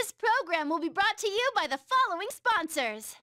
This program will be brought to you by the following sponsors.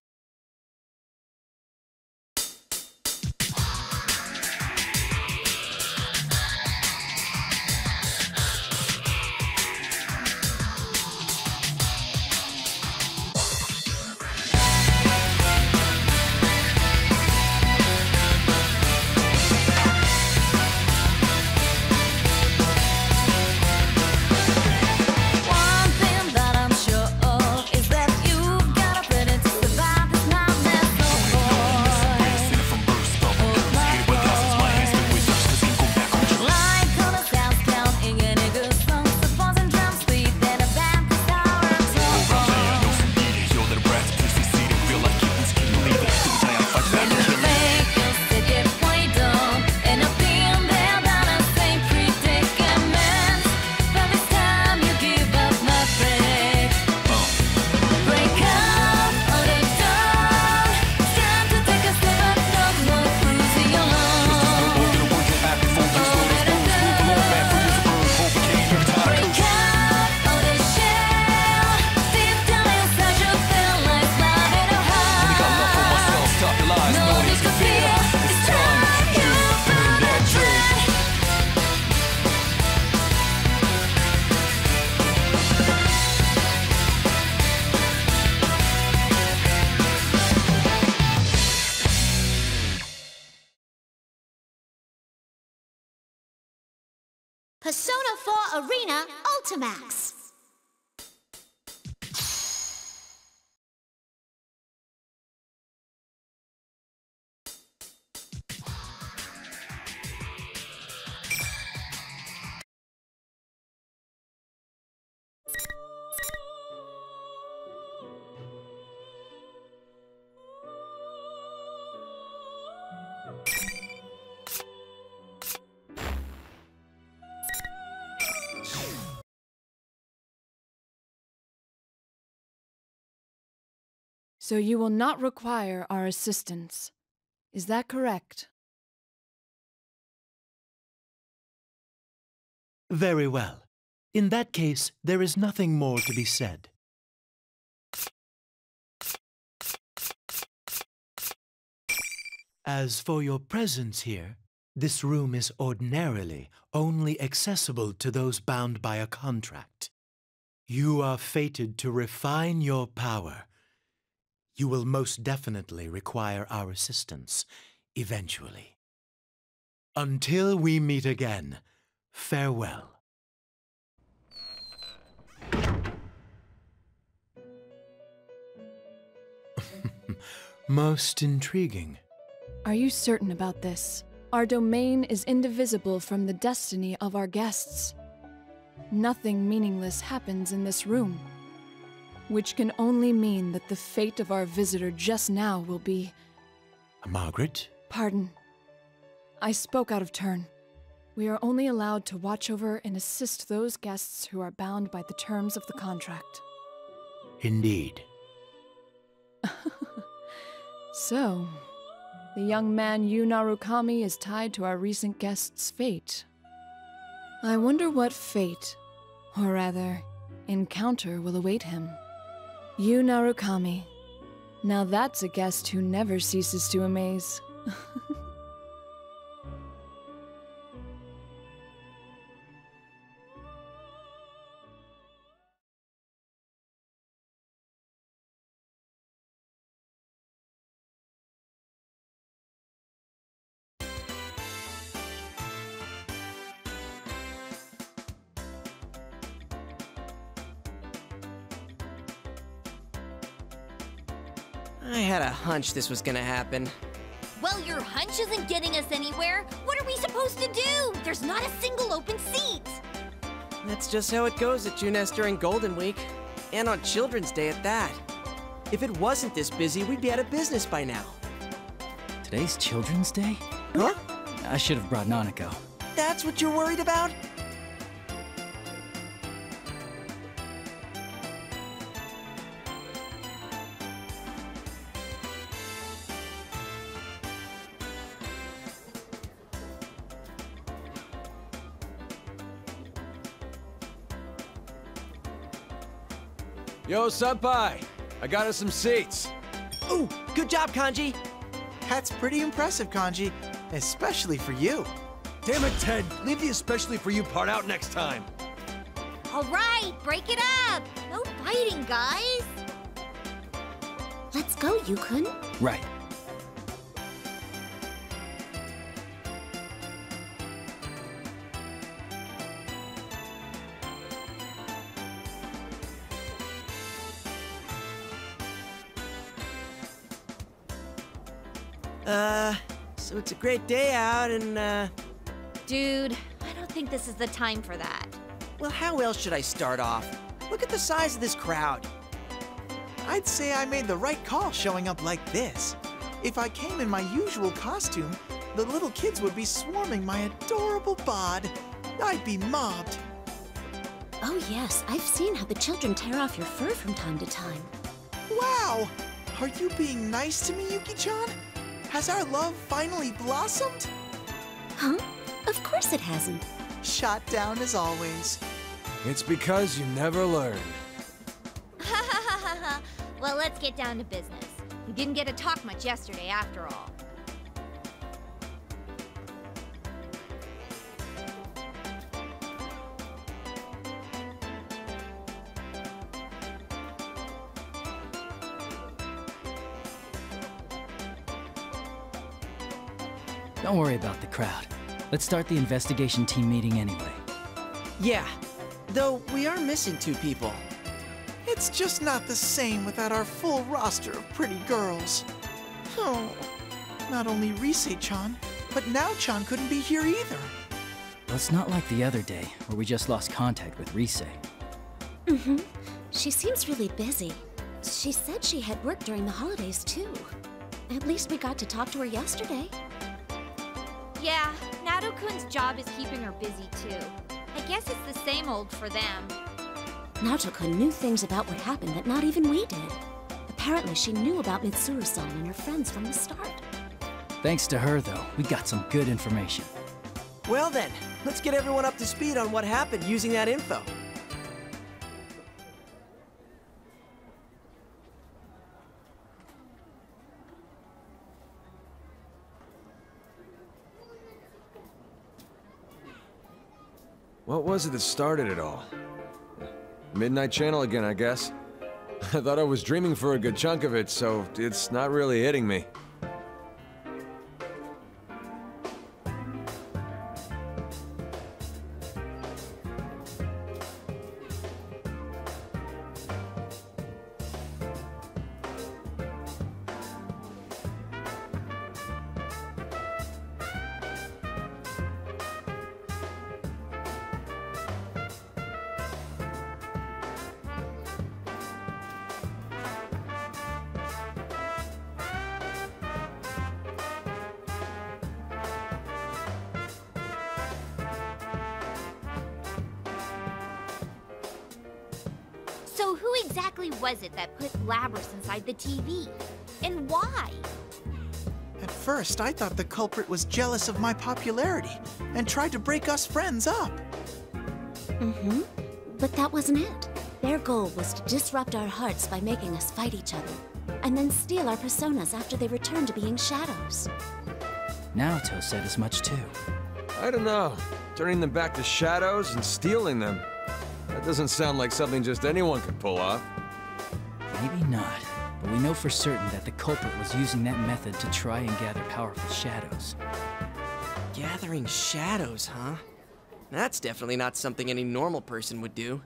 Persona 4 Arena Ultimax. So you will not require our assistance. Is that correct? Very well. In that case, there is nothing more to be said. As for your presence here, this room is ordinarily only accessible to those bound by a contract. You are fated to refine your power. You will most definitely require our assistance, eventually. Until we meet again, farewell. Most intriguing. Are you certain about this? Our domain is indivisible from the destiny of our guests. Nothing meaningless happens in this room, which can only mean that the fate of our visitor just now will be... Margaret? Pardon. I spoke out of turn. We are only allowed to watch over and assist those guests who are bound by the terms of the contract. Indeed. So, the young man Yu Narukami is tied to our recent guest's fate. I wonder what fate, or rather, encounter will await him. Yu Narukami. Now that's a guest who never ceases to amaze. I had a hunch this was gonna happen. Well, your hunch isn't getting us anywhere. What are we supposed to do? There's not a single open seat. That's just how it goes at Junes during Golden Week. And on Children's Day at that. If it wasn't this busy, we'd be out of business by now. Today's Children's Day? Huh? I should have brought Nanako. That's what you're worried about? Yo, Senpai! I got us some seats. Ooh, good job, Kanji. That's pretty impressive, Kanji. Especially for you. Damn it, Ted! Leave the especially for you part out next time. All right, break it up. No fighting, guys. Let's go, Yukun. Right. So it's a great day out and, Dude, I don't think this is the time for that. well, how else should I start off? Look at the size of this crowd. I'd say I made the right call showing up like this. If I came in my usual costume, the little kids would be swarming my adorable bod. I'd be mobbed. Oh yes, I've seen how the children tear off your fur from time to time. Wow! Are you being nice to me, Yuki-chan? Has our love finally blossomed? Huh? Of course it hasn't. Shot down as always. It's because you never learn. Well, let's get down to business. We didn't get to talk much yesterday after all. Don't worry about the crowd. Let's start the investigation team meeting anyway. Yeah, though we are missing 2 people. It's just not the same without our full roster of pretty girls. Oh, not only Rise-chan, but Nao-chan couldn't be here either. Well, it's not like the other day, where we just lost contact with Rise. Mm-hmm. She seems really busy. She said she had work during the holidays, too. At least we got to talk to her yesterday. Yeah, Nato-kun's job is keeping her busy too. I guess it's the same old for them. Naoto-kun knew things about what happened that not even we did. Apparently she knew about Mitsuru-san and her friends from the start. Thanks to her, though, we got some good information. Well then, let's get everyone up to speed on what happened using that info. What was it that started it all? Midnight Channel again, I guess. I thought I was dreaming for a good chunk of it, so it's not really hitting me. So who exactly was it that put Labrys inside the TV? And why? At first, I thought the culprit was jealous of my popularity and tried to break us friends up. Mm-hmm. But that wasn't it. Their goal was to disrupt our hearts by making us fight each other, and then steal our personas after they returned to being shadows. Naoto said as much too. I don't know. Turning them back to shadows and stealing them. That doesn't sound like something just anyone could pull off. Maybe not, but we know for certain that the culprit was using that method to try and gather powerful shadows. Gathering shadows, huh? That's definitely not something any normal person would do.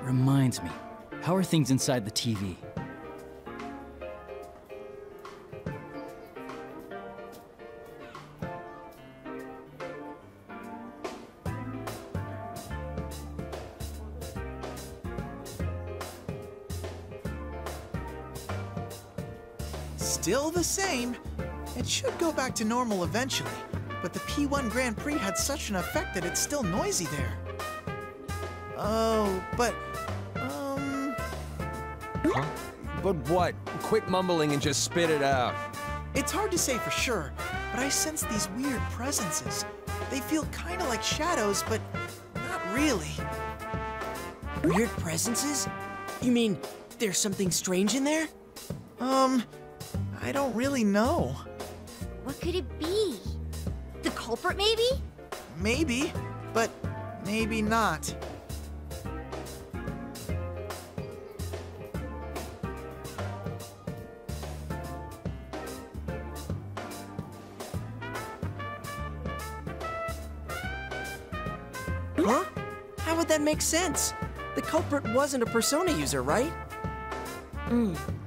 reminds me. How are things inside the TV? Still the same. It should go back to normal eventually, but the P1 Grand Prix had such an effect that it's still noisy there. Oh, but, Huh? But what? Quit mumbling and just spit it out. It's hard to say for sure, but I sense these weird presences. They feel kind of like shadows, but not really. Weird presences? You mean there's something strange in there? I don't really know. What could it be? The culprit, maybe? Maybe, but maybe not. Huh? How would that make sense? The culprit wasn't a Persona user, right?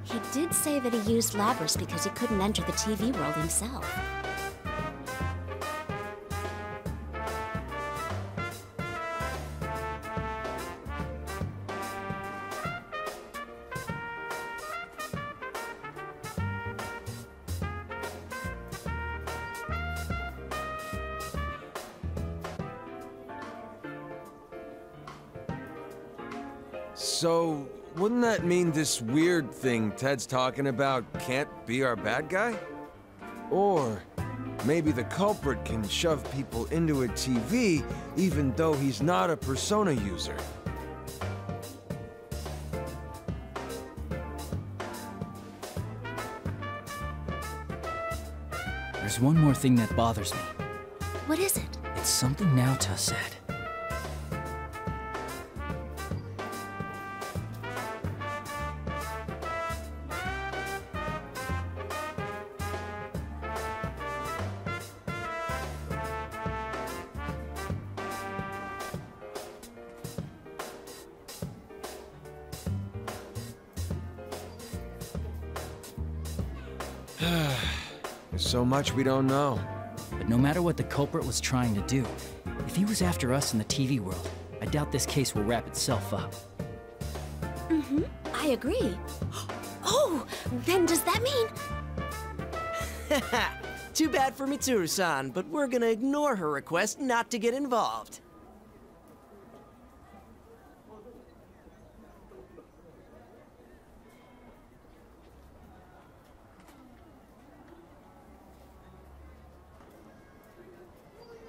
He did say that he used Labrys because he couldn't enter the TV world himself. So, wouldn't that mean this weird thing Ted's talking about can't be our bad guy? Or maybe the culprit can shove people into a TV even though he's not a Persona user. There's one more thing that bothers me. What is it? It's something Naota said. There's so much we don't know. But no matter what the culprit was trying to do, if he was after us in the TV world, I doubt this case will wrap itself up. I agree. Oh, then does that mean... Too bad for Mitsuru-san, but we're gonna ignore her request not to get involved.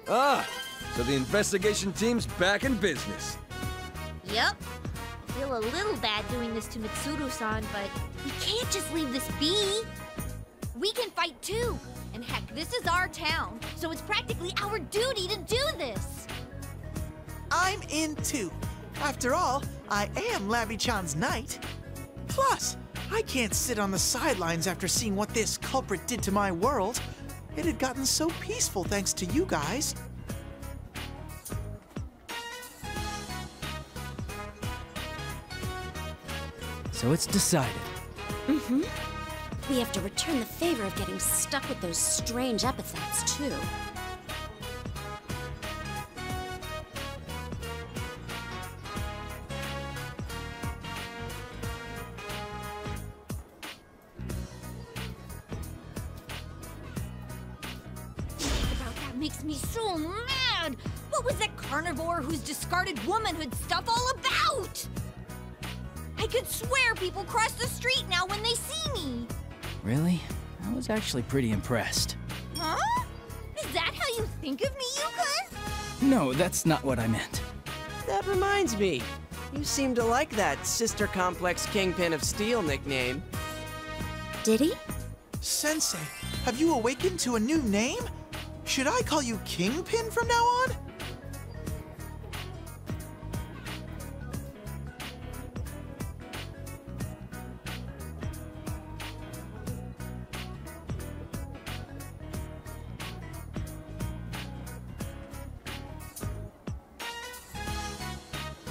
Ah, so the investigation team's back in business. Yep. I feel a little bad doing this to Mitsuru-san, but we can't just leave this be. We can fight too. And heck, this is our town, so it's practically our duty to do this. I'm in too. After all, I am Labby-chan's knight. Plus, I can't sit on the sidelines after seeing what this culprit did to my world. It had gotten so peaceful thanks to you guys. So it's decided. We have to return the favor of getting stuck with those strange epithets, too. About that makes me so mad. What was that carnivore whose discarded womanhood stuff all about? I could swear people cross the street now when they see me. Really? I was actually pretty impressed. Huh? Is that how you think of me, Yuka? No, that's not what I meant. That reminds me. You seem to like that Sister Complex Kingpin of Steel nickname. Did he? Sensei, have you awakened to a new name? Should I call you Kingpin from now on?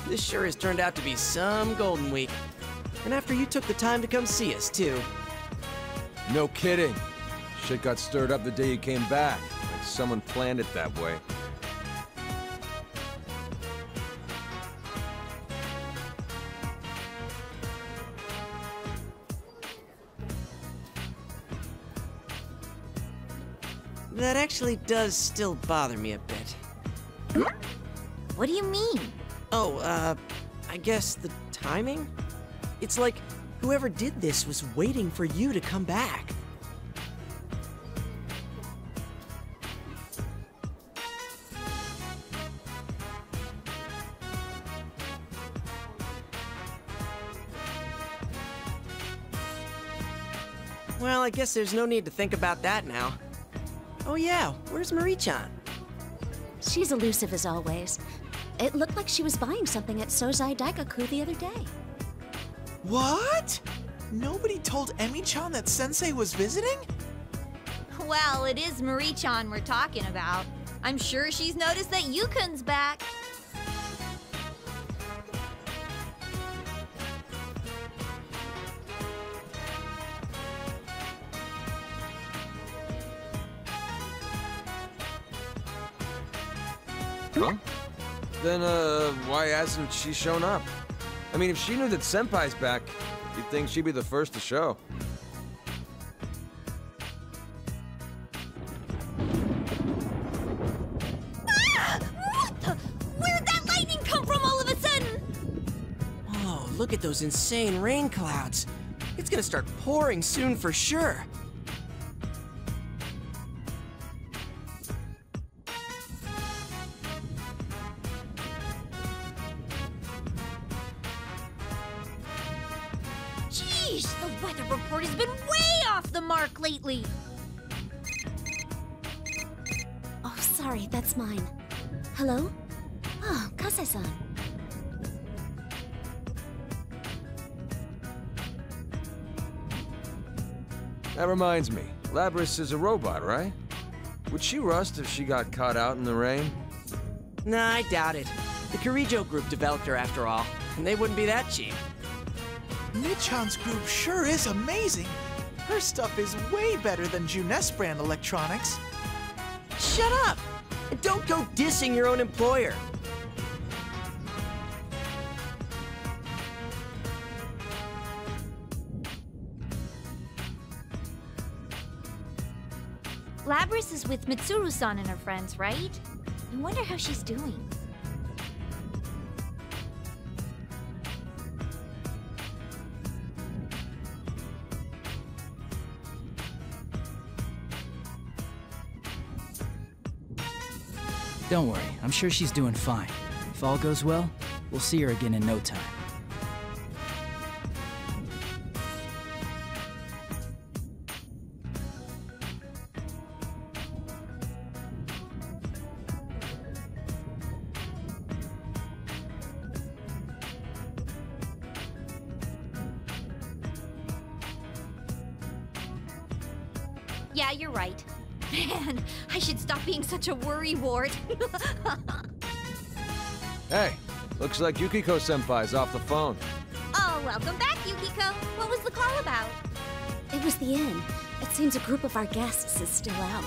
This sure has turned out to be some Golden Week. And after you took the time to come see us, too. No kidding. Shit got stirred up the day you came back. Like someone planned it that way. That actually does still bother me a bit. What do you mean? Oh, I guess the timing? It's like whoever did this was waiting for you to come back. Well, I guess there's no need to think about that now. Oh yeah, where's Marie-chan? She's elusive as always. It looked like she was buying something at Sozai Daigaku the other day. What? Nobody told Emi-chan that Sensei was visiting? Well, it is Marie-chan we're talking about. I'm sure she's noticed that Yukun's back. Huh? Then, why hasn't she shown up? I mean, if she knew that Senpai's back, you'd think she'd be the first to show. Ah! What the? Where'd that lightning come from all of a sudden? Oh, look at those insane rain clouds. It's gonna start pouring soon for sure. Jeez, the weather report has been way off the mark lately. Oh, sorry, that's mine. Hello? Oh, Kase-san. That reminds me, Labris is a robot, right? Would she rust if she got caught out in the rain? Nah, I doubt it. The Kirijo group developed her after all, and they wouldn't be that cheap. Mid-chan's group sure is amazing. Her stuff is way better than Junes brand electronics. Shut up! And don't go dissing your own employer. Labris is with Mitsuru-san and her friends, right? I wonder how she's doing. Don't worry, I'm sure she's doing fine. If all goes well, we'll see her again in no time. Yeah, you're right. Man, I should stop being such a worrywart. Hey, looks like Yukiko-senpai's off the phone. Oh, welcome back, Yukiko. What was the call about? It was the inn. It seems a group of our guests is still out.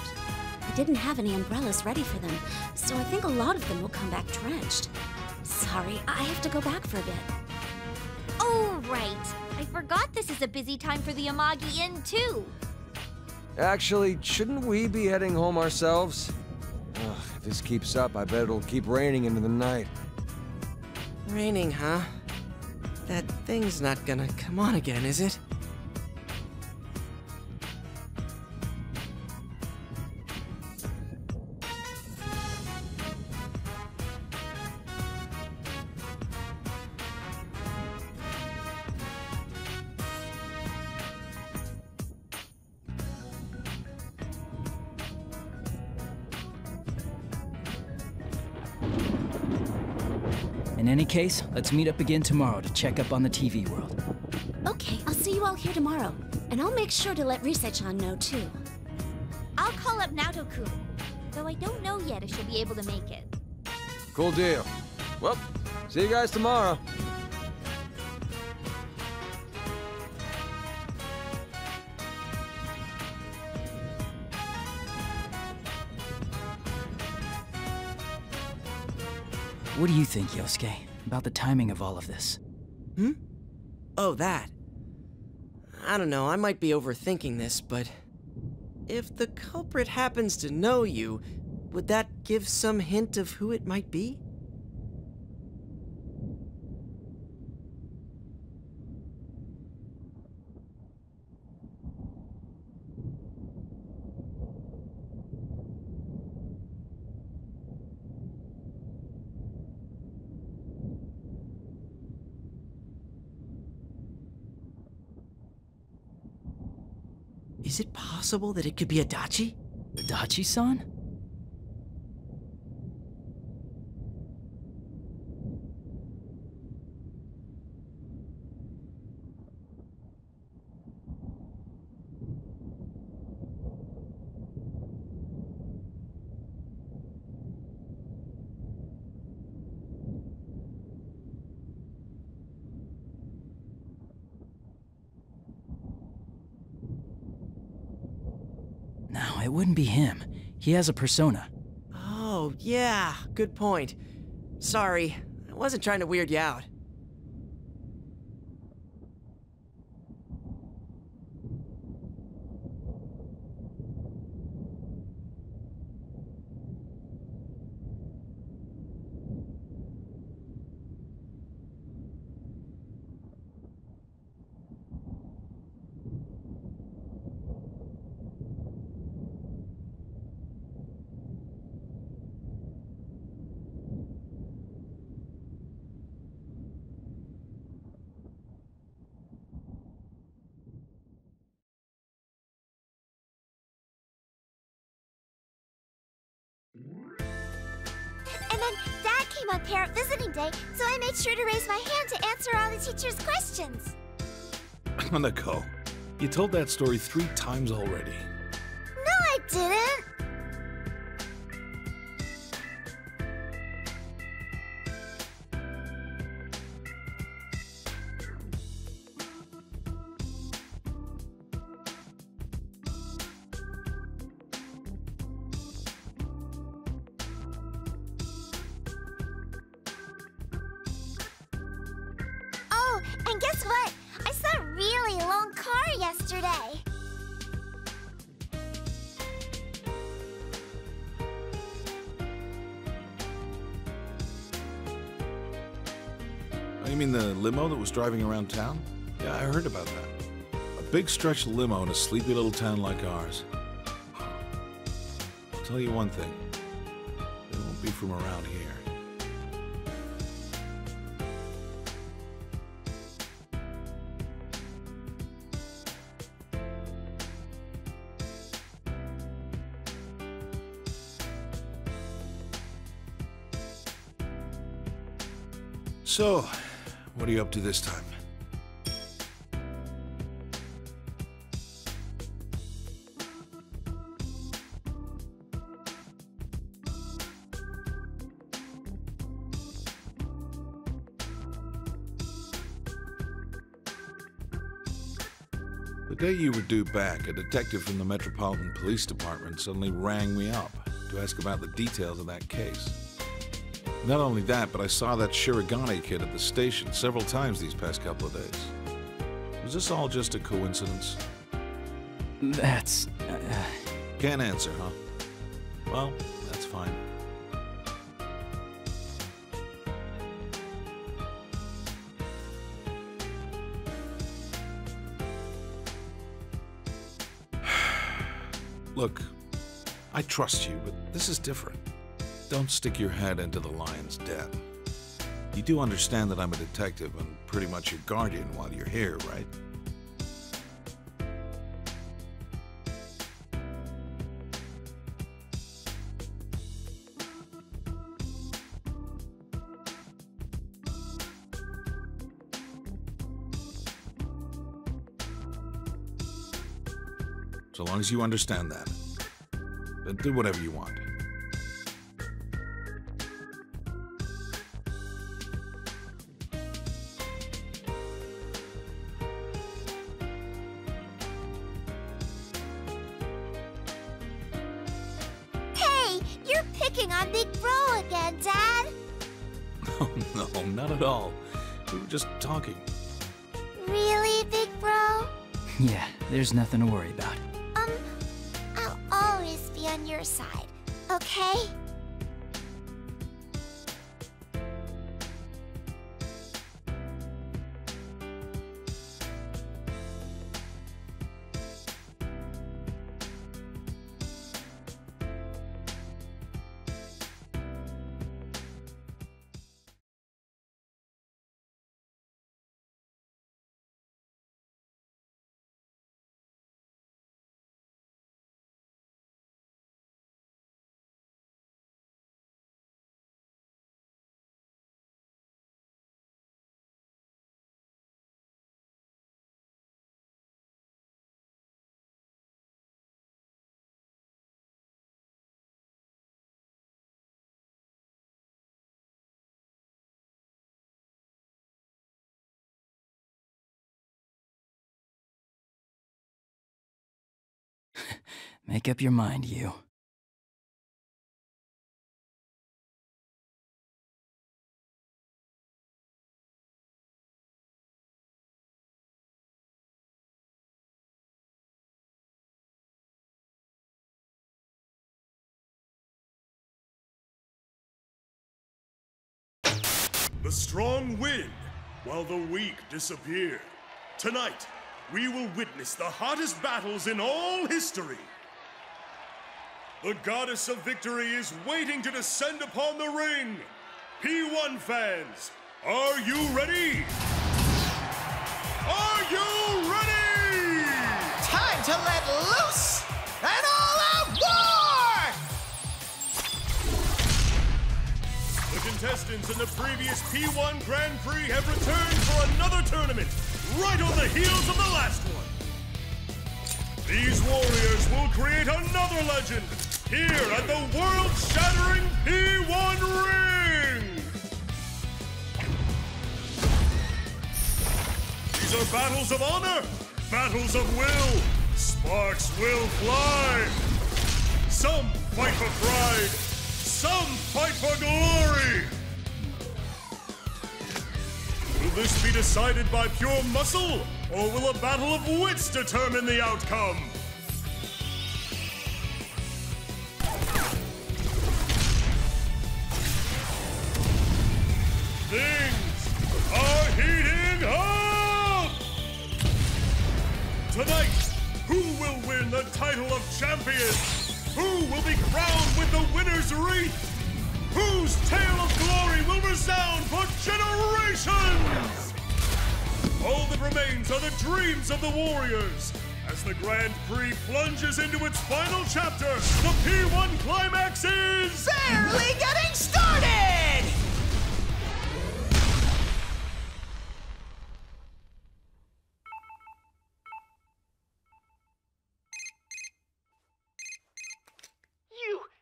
I didn't have any umbrellas ready for them, so I think a lot of them will come back drenched. Sorry, I have to go back for a bit. Oh, right. I forgot this is a busy time for the Amagi Inn, too. Actually, shouldn't we be heading home ourselves? Ugh, if this keeps up, I bet it'll keep raining into the night. Raining, huh? That thing's not gonna come on again, is it? In any case, let's meet up again tomorrow to check up on the TV world. Okay, I'll see you all here tomorrow. And I'll make sure to let Rise-chan know, too. I'll call up Naoto-kun, though I don't know yet if she'll be able to make it. Cool deal. Well, See you guys tomorrow. What do you think, Yosuke, about the timing of all of this? Hmm? Oh, that. I don't know, I might be overthinking this, but if the culprit happens to know you, would that give some hint of who it might be? Is it possible that it could be Adachi? Adachi-san? No, it wouldn't be him. He has a persona. Oh, yeah, good point. Sorry, I wasn't trying to weird you out. And then Dad came on parent visiting day, so I made sure to raise my hand to answer all the teacher's questions. Hanako, you told that story 3 times already. No, I didn't. Oh, and guess what? I saw a really long car yesterday. Oh, you mean the limo that was driving around town? Yeah, I heard about that. A big stretch limo in a sleepy little town like ours. I'll tell you one thing. They won't be from around here. So, what are you up to this time? The day you were due back, a detective from the Metropolitan Police Department suddenly rang me up to ask about the details of that case. Not only that, but I saw that Shirogane kid at the station several times these past couple of days. Was this all just a coincidence? That's... Can't answer, huh? Well, that's fine. Look, I trust you, but this is different. Don't stick your head into the lion's den. You do understand that I'm a detective and pretty much your guardian while you're here, right? So long as you understand that, then do whatever you want. picking on Big Bro again, Dad? Oh, no, not at all. We were just talking. Really, Big Bro? Yeah, there's nothing to worry about. I'll always be on your side, okay? Make up your mind, you. The strong win, while the weak disappear. Tonight, we will witness the hottest battles in all history. The goddess of victory is waiting to descend upon the ring. P1 fans, are you ready? Are you ready? Time to let loose an all-out war! The contestants in the previous P1 Grand Prix have returned for another tournament, right on the heels of the last one. These warriors will create another legend here at the world-shattering P1 ring! These are battles of honor, battles of will. Sparks will fly. Some fight for pride, some fight for glory. Will this be decided by pure muscle, or will a battle of wits determine the outcome? Things are heating up! Tonight, who will win the title of champion? Who will be crowned with the winner's wreath? Whose tale of glory will resound for generations? All that remains are the dreams of the warriors. As the Grand Prix plunges into its final chapter, the P1 climax is... barely getting started!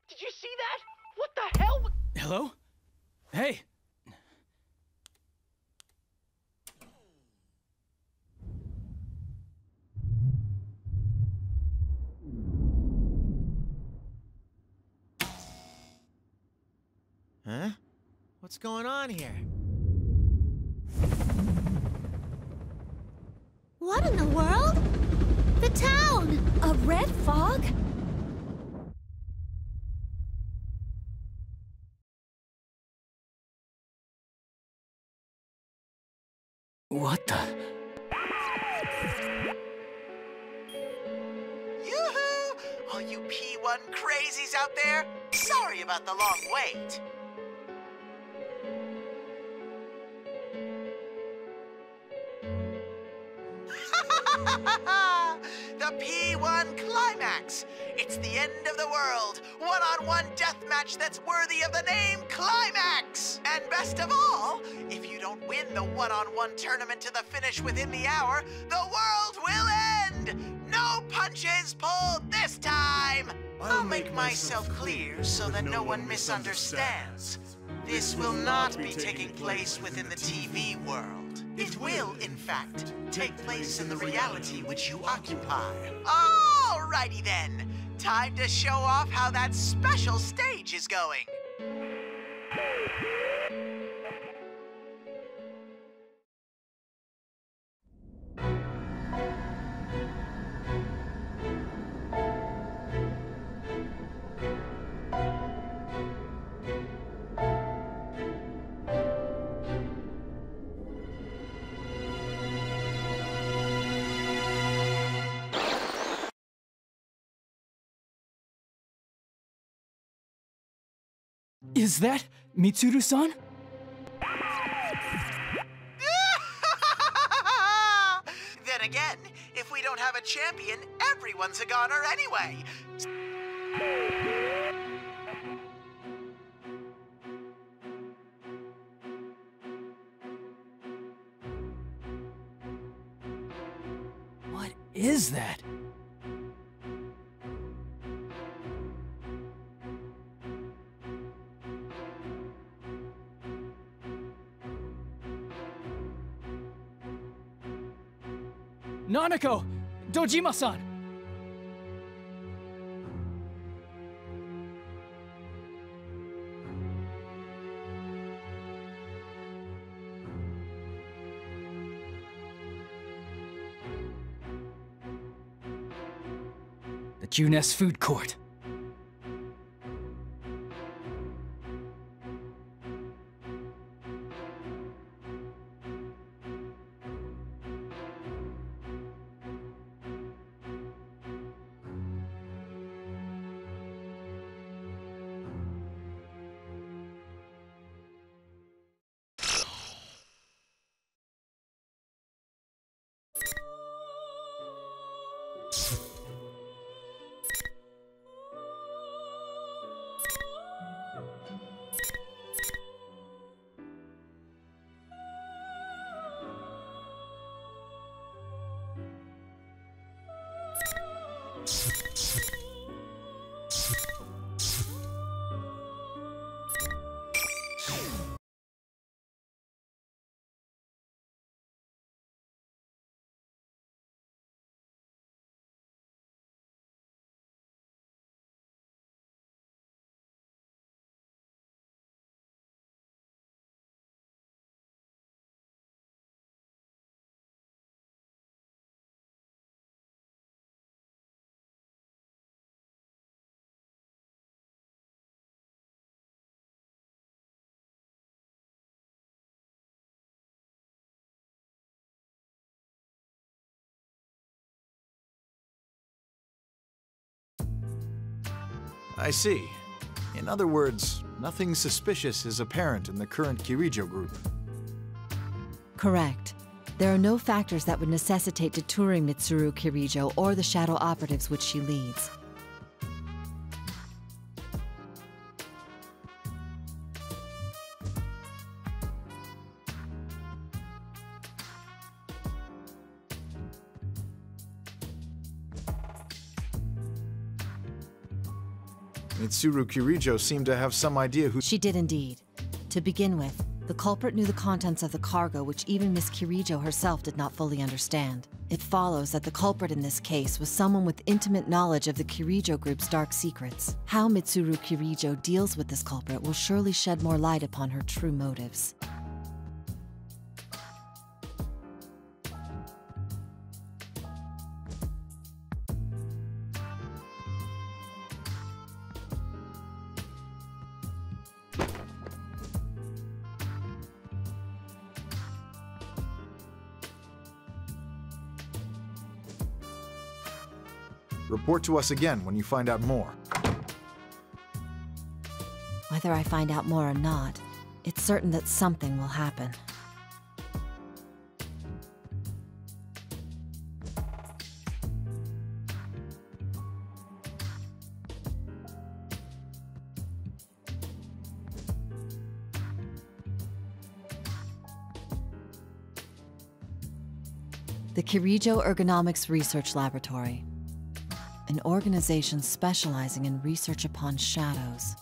Did you see that? What the hell? Hello? Hey! Huh? What's going on here? What in the world? The town! A red fog? What the? Yoo-hoo! All you P1 crazies out there, sorry about the long wait. The P1 Climax! It's the end of the world! One-on-one deathmatch that's worthy of the name Climax! And best of all, if you don't win the one-on-one tournament to the finish within the hour, the world will end! No punches pulled this time! I'll make myself clear so that no one misunderstands. This will not be taking place within the TV world. It will, in fact, take place in the reality which you occupy. Alrighty then. Time to show off how that special stage is going. Is that Mitsuru-san? Then again, if we don't have a champion, everyone's a goner anyway. What is that? Nanako! Dojima-san! The Junes Food Court. I see. In other words, nothing suspicious is apparent in the current Kirijo group. Correct. There are no factors that would necessitate detouring Mitsuru Kirijo or the shadow operatives which she leads. Mitsuru Kirijo seemed to have some idea who— She did indeed. To begin with, the culprit knew the contents of the cargo which even Miss Kirijo herself did not fully understand. It follows that the culprit in this case was someone with intimate knowledge of the Kirijo group's dark secrets. How Mitsuru Kirijo deals with this culprit will surely shed more light upon her true motives. Report to us again when you find out more. Whether I find out more or not, it's certain that something will happen. The Kirijo Ergonomics Research Laboratory, an organization specializing in research upon shadows.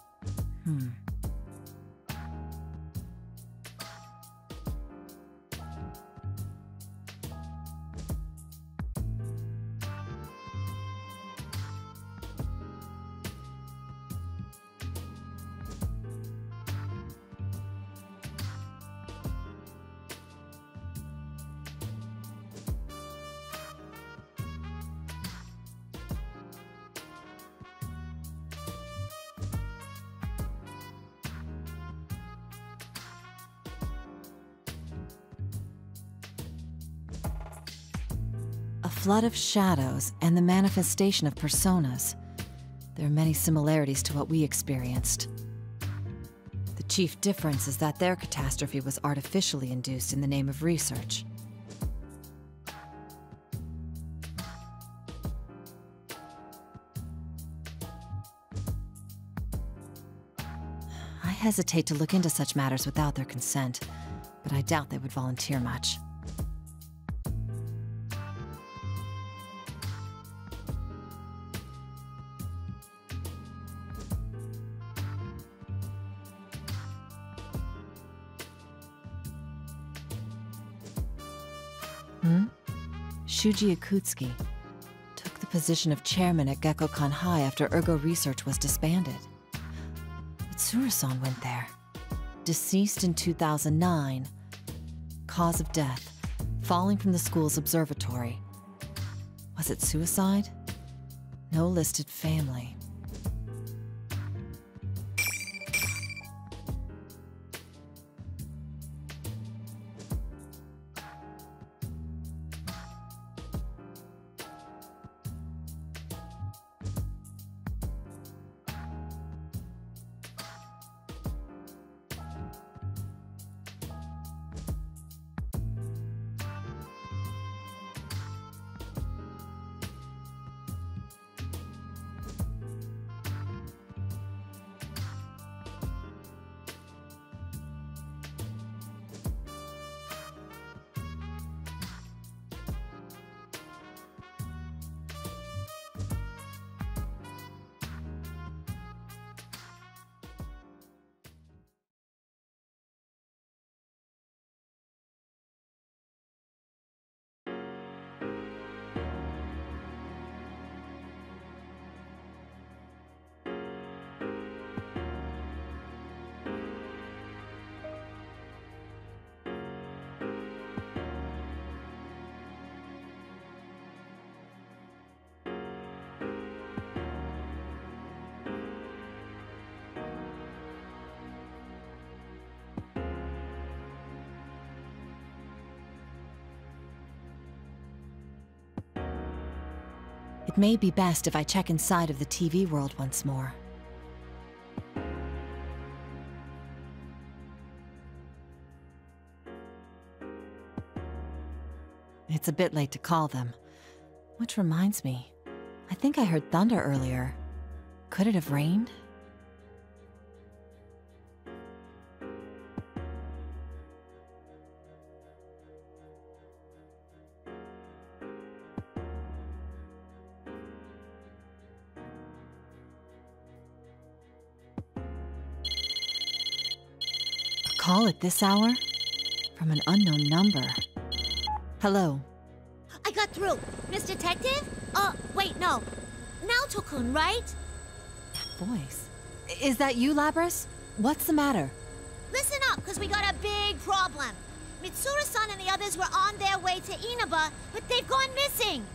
flood of shadows and the manifestation of personas. There are many similarities to what we experienced. The chief difference is that their catastrophe was artificially induced in the name of research. I hesitate to look into such matters without their consent, but I doubt they would volunteer much. Shuji Akutsuki took the position of chairman at Gekkokan High after Ergo Research was disbanded. Mitsuru-san went there. Deceased in 2009. Cause of death, falling from the school's observatory. Was it suicide? No listed family. It may be best if I check inside of the TV world once more. It's a bit late to call them. Which reminds me, I think I heard thunder earlier. Could it have rained? Call at this hour? From an unknown number. Hello. I got through. Miss Detective? Wait, no. Naoto-kun, right? That voice. Is that you, Labras? What's the matter? Listen up, because we got a big problem. Mitsuru-san and the others were on their way to Inaba, but they've gone missing.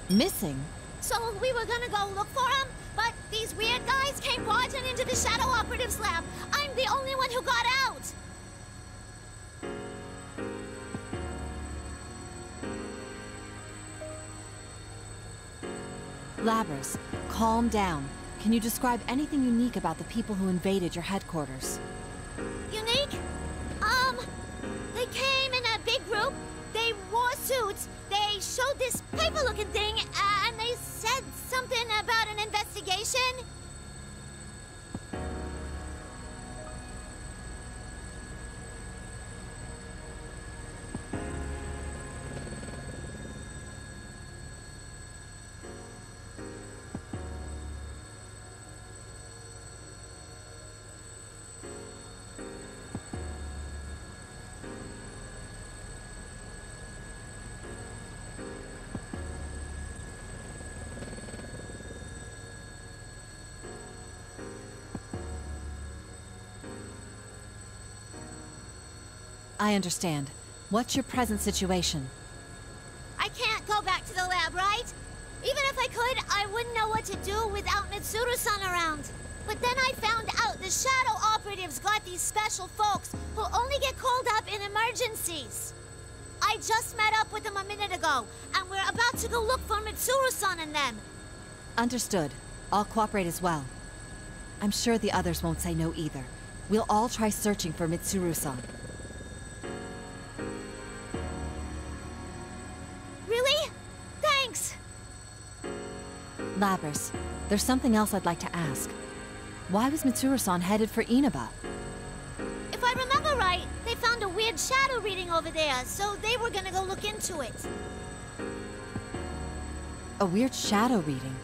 Missing? So we were gonna go look for them, but these weird guys came barging into the Shadow Operatives lab. I'm the only one who got out. Labras, calm down. Can you describe anything unique about the people who invaded your headquarters? Unique? They came in a big group. They wore suits. They showed this paper-looking thing, and they said something about an investigation. I understand. What's your present situation? I can't go back to the lab, right? Even if I could, I wouldn't know what to do without Mitsuru-san around. But then I found out the Shadow Operatives got these special folks who only get called up in emergencies. I just met up with them a minute ago, and we're about to go look for Mitsuru-san and them. Understood. I'll cooperate as well. I'm sure the others won't say no either. We'll all try searching for Mitsuru-san. Really? Thanks! Labrys, there's something else I'd like to ask. Why was Mitsuru-san headed for Inaba? If I remember right, they found a weird shadow reading over there, so they were gonna go look into it. A weird shadow reading?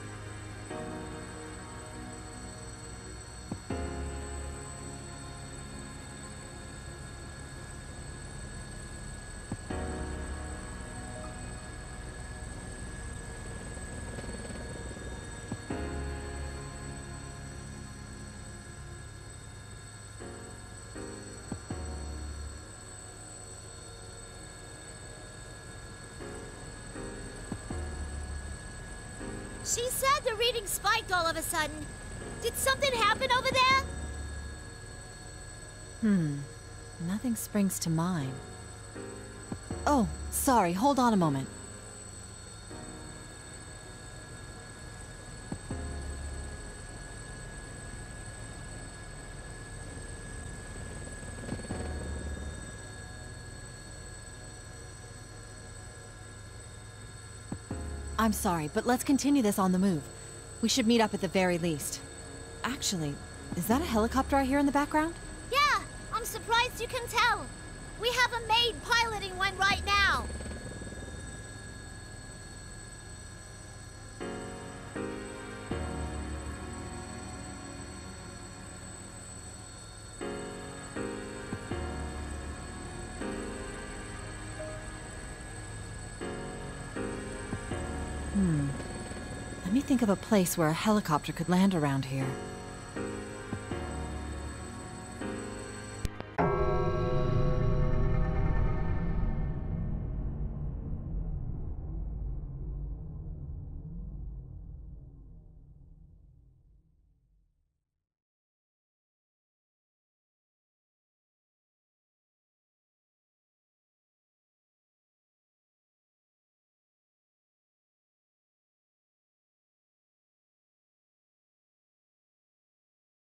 She said the reading spiked all of a sudden. Did something happen over there? Nothing springs to mind. Oh, sorry, hold on a moment. I'm sorry, but let's continue this on the move. We should meet up at the very least. Actually, is that a helicopter I hear in the background? Yeah, I'm surprised you can tell. We have a maid piloting one right now. Let me think of a place where a helicopter could land around here.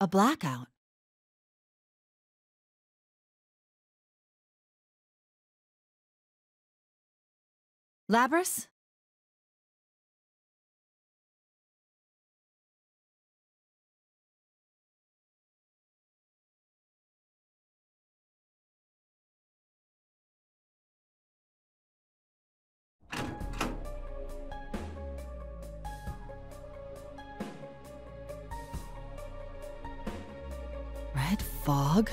A blackout. Labrys? Red fog?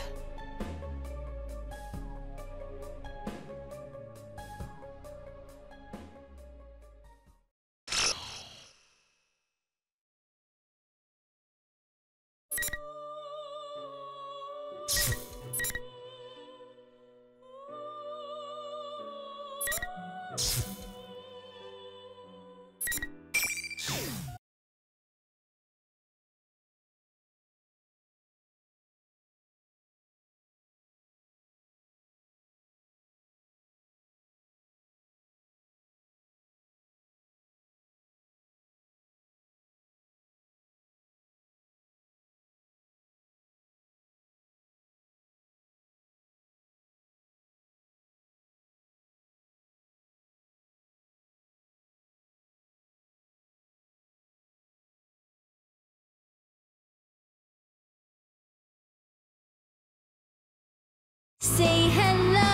Say hello.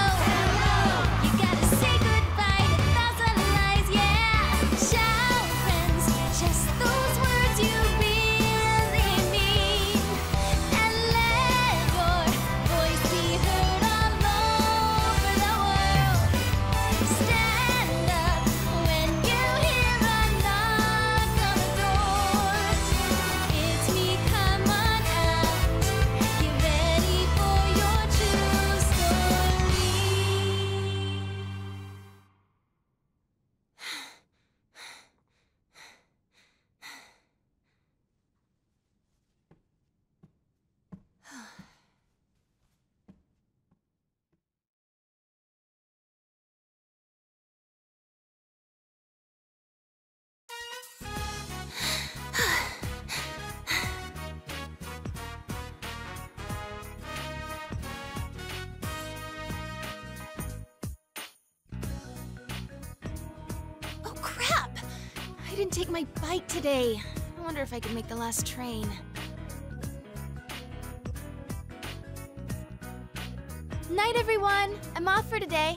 You gotta say goodbye to 1,000 lies, yeah. Shout, friends, just those words you really mean. And let your voice be heard all over the world. Stand up when you hear a knock on the door. It's me, come on out. Get ready for your true story. didn't take my bike today. I wonder if I can make the last train. Night, everyone. I'm off for today.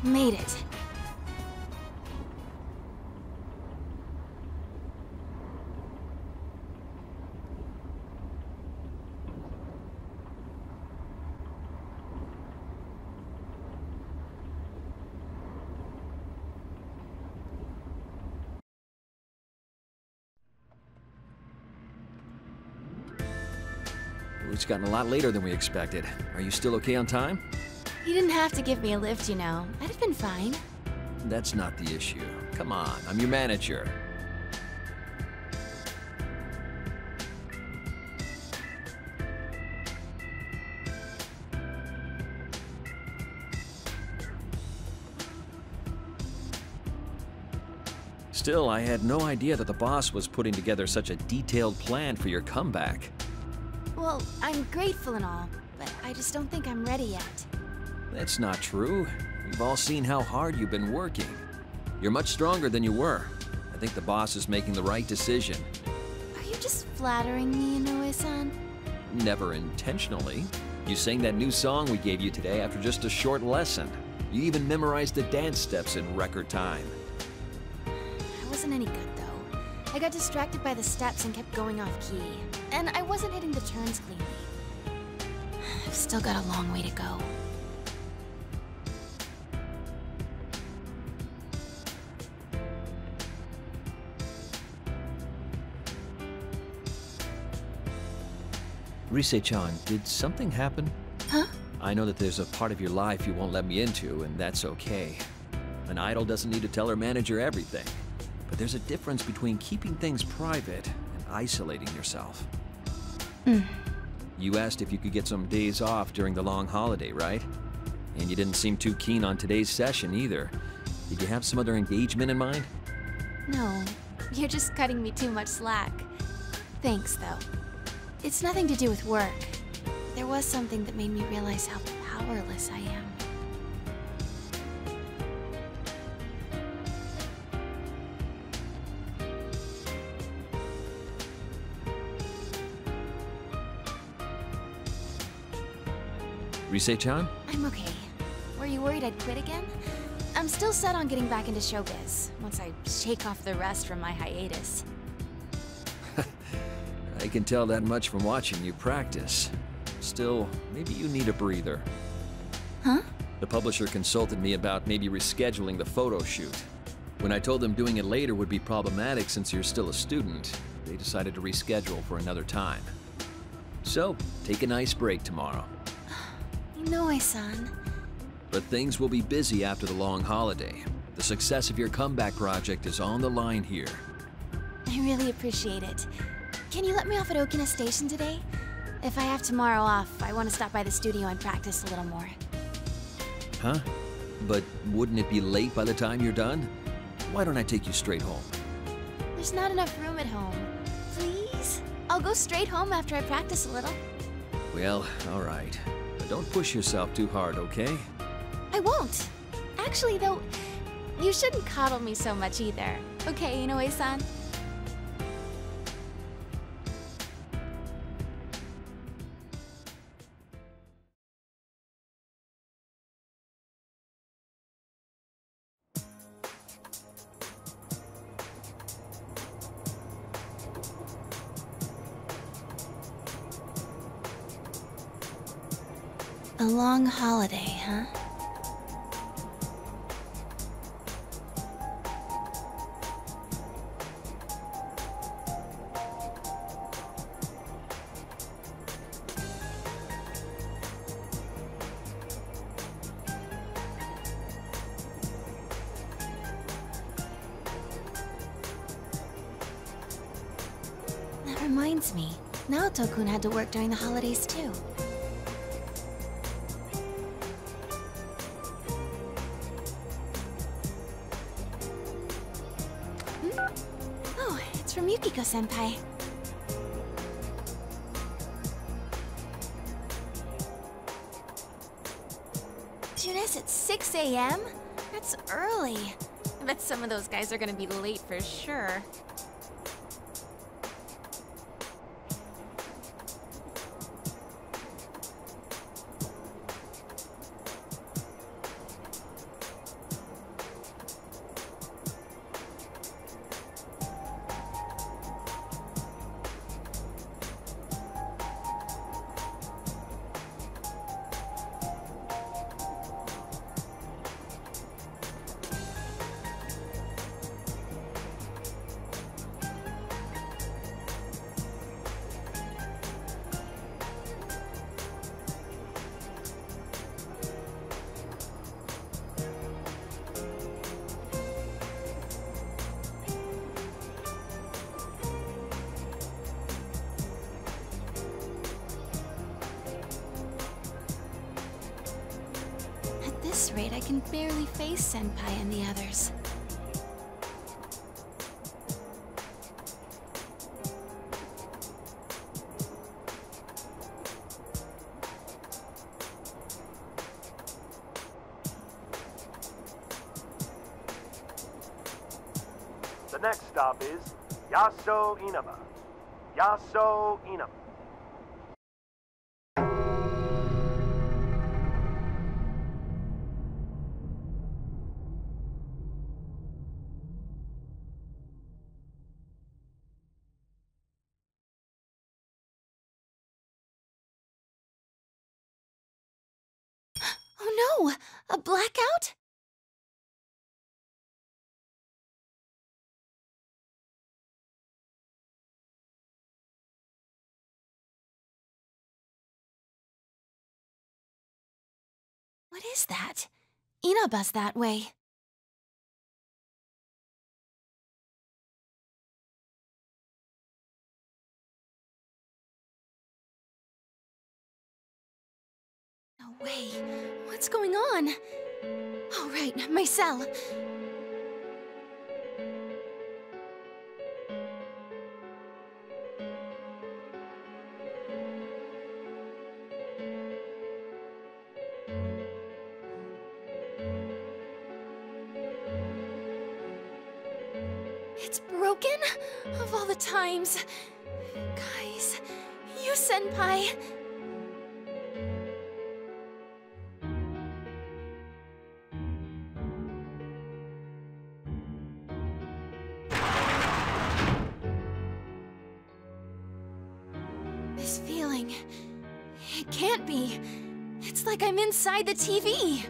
Made it. It's gotten a lot later than we expected. Are you still okay on time? You didn't have to give me a lift, you know. I'd have been fine. That's not the issue. Come on, I'm your manager. Still, I had no idea that the boss was putting together such a detailed plan for your comeback. Well, I'm grateful and all, but I just don't think I'm ready yet. That's not true. We've all seen how hard you've been working. You're much stronger than you were. I think the boss is making the right decision. Are you just flattering me, Inoue-san? Never intentionally. You sang that new song we gave you today after just a short lesson. You even memorized the dance steps in record time. I wasn't any good, though. I got distracted by the steps and kept going off key. And I wasn't hitting the turns cleanly. I've still got a long way to go. Rise-chan, did something happen? Huh? I know that there's a part of your life you won't let me into, and that's okay. An idol doesn't need to tell her manager everything. But there's a difference between keeping things private and isolating yourself. You asked if you could get some days off during the long holiday, right? And you didn't seem too keen on today's session either. Did you have some other engagement in mind? No, you're just cutting me too much slack. Thanks, though. It's nothing to do with work. There was something that made me realize how powerless I am. Rise-chan? I'm okay. Were you worried I'd quit again? I'm still set on getting back into showbiz, once I shake off the rust from my hiatus. I can tell that much from watching you practice. Still, maybe you need a breather. Huh? The publisher consulted me about maybe rescheduling the photo shoot. When I told them doing it later would be problematic since you're still a student, they decided to reschedule for another time. So, take a nice break tomorrow. Inoue-san. But things will be busy after the long holiday. The success of your comeback project is on the line here. I really appreciate it. Can you let me off at Okina Station today? If I have tomorrow off, I want to stop by the studio and practice a little more. Huh? But wouldn't it be late by the time you're done? Why don't I take you straight home? There's not enough room at home. Please? I'll go straight home after I practice a little. Well, all right. But don't push yourself too hard, okay? I won't. Actually, though, you shouldn't coddle me so much either. Okay, Inoue-san? A long holiday, huh? That reminds me, Naoto-kun had to work during the holidays too. from Yukiko-senpai. Junes at 6 a.m.? That's early. I bet some of those guys are gonna be late for sure. At this rate, I can barely face Senpai and the others. The next stop is Yaso Inaba. Yaso Inaba. Oh no! A blackout? What is that? Inaba's that way. No way. What's going on? Oh, right, my cell. It's broken? Of all the times. Guys, you senpai. This feeling, it can't be. It's like I'm inside the TV.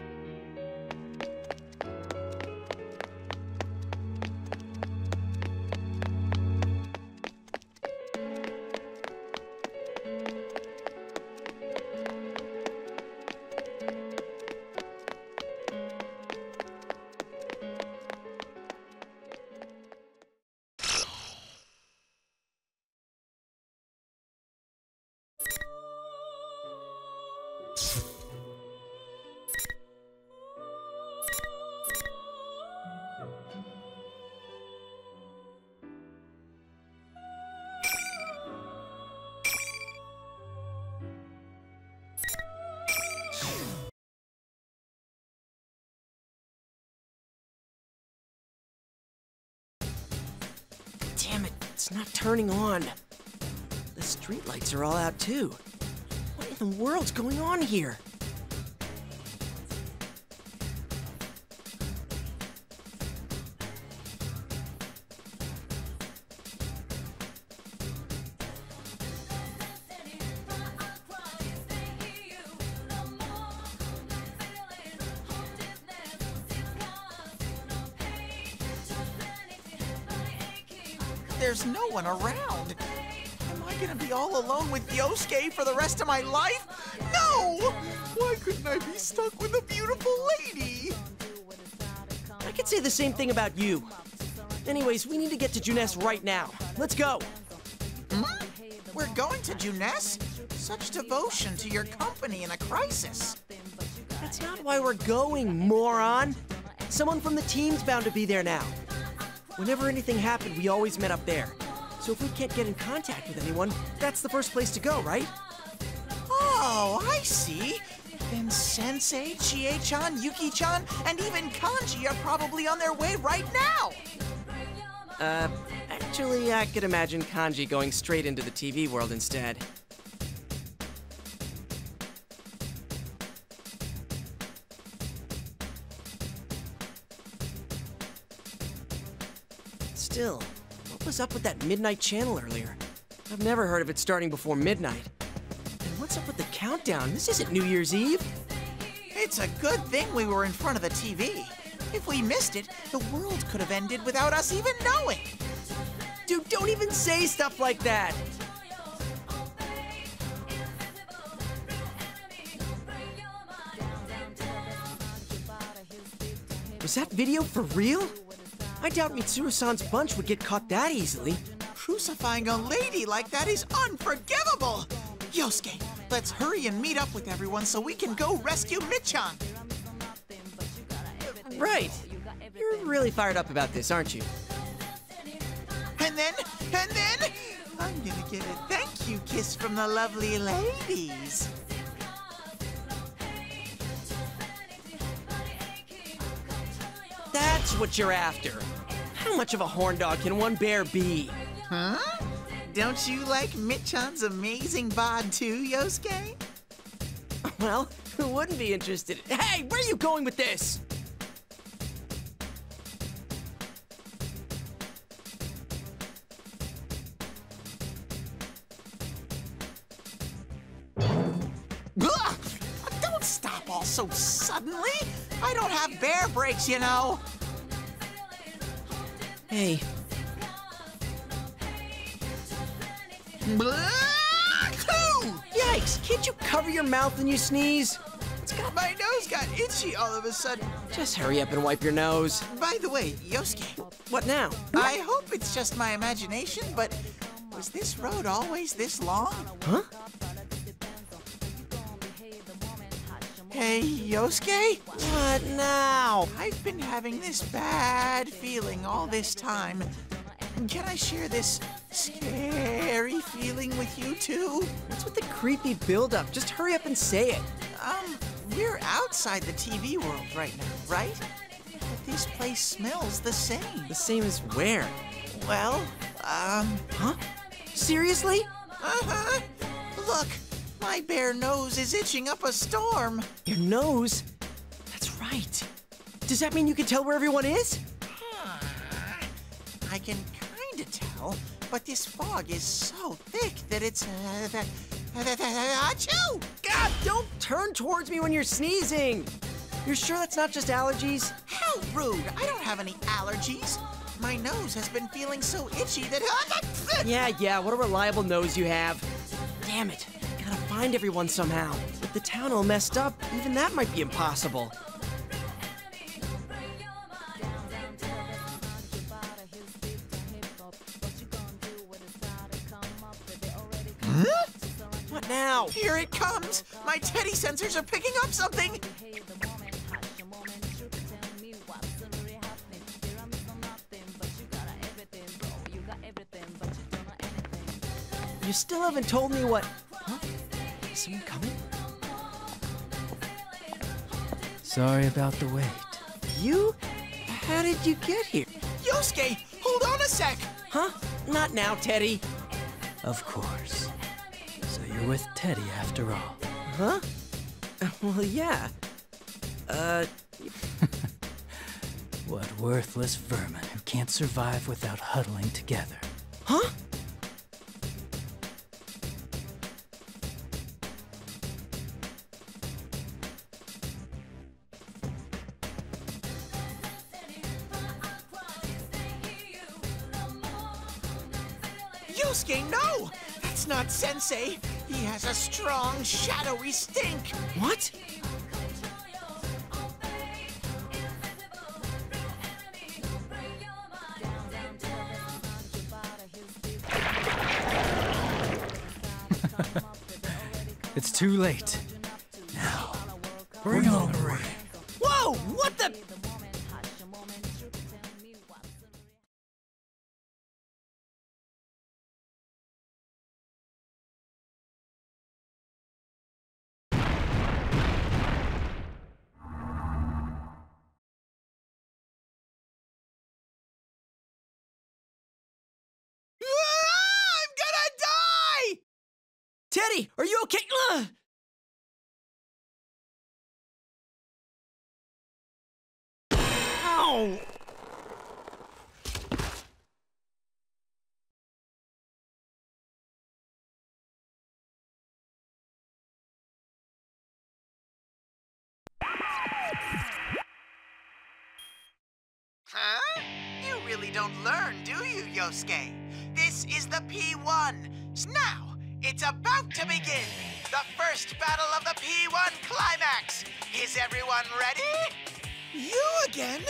Damn it, it's not turning on. The streetlights are all out too. What in the world's going on here? There's no one around. Am I gonna be all alone with Yosuke for the rest of my life? No! Why couldn't I be stuck with a beautiful lady? I could say the same thing about you. Anyways, we need to get to Junes right now. Let's go. Hmm? We're going to Junes? Such devotion to your company in a crisis. That's not why we're going, moron. Someone from the team's bound to be there now. Whenever anything happened, we always met up there. So if we can't get in contact with anyone, that's the first place to go, right? Oh, I see. Then Sensei, Chie-chan, Yuki-chan, and even Kanji are probably on their way right now. Actually, I could imagine Kanji going straight into the TV world instead. Still, what was up with that midnight channel earlier? I've never heard of it starting before midnight. And what's up with the countdown? This isn't New Year's Eve. It's a good thing we were in front of the TV. If we missed it, the world could have ended without us even knowing. Dude, don't even say stuff like that! Was that video for real? I doubt Mitsuru-san's bunch would get caught that easily. Crucifying a lady like that is unforgivable! Yosuke, let's hurry and meet up with everyone so we can go rescue Michan! Right. You're really fired up about this, aren't you? And then, I'm gonna get a thank you kiss from the lovely ladies. That's what you're after. How much of a horn dog can one bear be? Huh? Don't you like Michan's amazing bod too, Yosuke? Well, who wouldn't be interested? Hey, where are you going with this? Ugh! Don't stop all so suddenly. I don't have bear brakes, you know. Hey. Yikes! Can't you cover your mouth when you sneeze? My nose got itchy all of a sudden. Just hurry up and wipe your nose. By the way, Yosuke. What now? I hope it's just my imagination, but was this road always this long? Huh? Hey, Yosuke? What now? I've been having this bad feeling all this time. Can I share this scary feeling with you too? What's with the creepy buildup? Just hurry up and say it. We're outside the TV world right now, right? But this place smells the same. The same as where? Well, Huh? Seriously? Uh-huh. Look, my bare nose is itching up a storm. Your nose? That's right. Does that mean you can tell where everyone is? I can kinda tell, but this fog is so thick that it's, achoo! God, don't turn towards me when you're sneezing! You're sure that's not just allergies? How rude! I don't have any allergies. My nose has been feeling so itchy that... Yeah, what a reliable nose you have. Damn it, gotta find everyone somehow. With the town all messed up, even that might be impossible. What now? Here it comes! My teddy sensors are picking up something! You still haven't told me what... Huh? Is someone coming? Sorry about the wait. You? How did you get here? Yosuke, hold on a sec! Huh? Not now, Teddy. Of course. So you're with Teddy after all. Huh? Well, yeah. What worthless vermin who can't survive without huddling together. Huh? Yosuke, no! That's not Sensei! He has a strong, shadowy stink! What? It's too late. Now, bring on the rain. Whoa! What the... Teddy, are you okay? Ow! Huh? You really don't learn, do you, Yosuke? This is the P1. Now, it's about to begin. The first battle of the P1 climax. Is everyone ready? You again?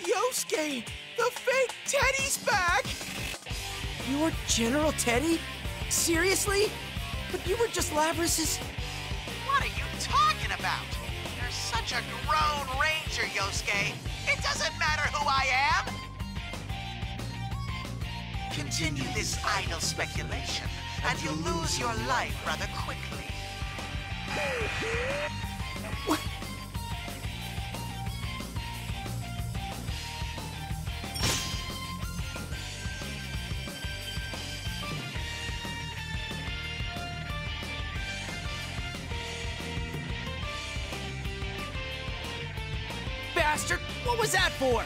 Yosuke, the fake Teddy's back! You're General Teddy? Seriously? But you were just Labrys's... What are you talking about? You're such a grown ranger, Yosuke. It doesn't matter who I am. Continue this idle speculation, and you'll lose your life rather quickly. What? Bastard! What was that for?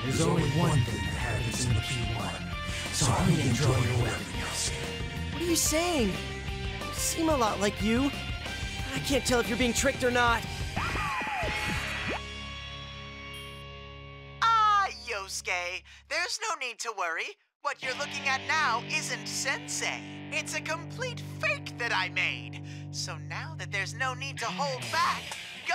There's only one thing that happens in the P1, so I'm gonna enjoy your weapon, Yosuke. What are you saying? You seem a lot like you. I can't tell if you're being tricked or not. Ah, Yosuke, there's no need to worry. What you're looking at now isn't Sensei. It's a complete fake that I made. So now that there's no need to hold back, go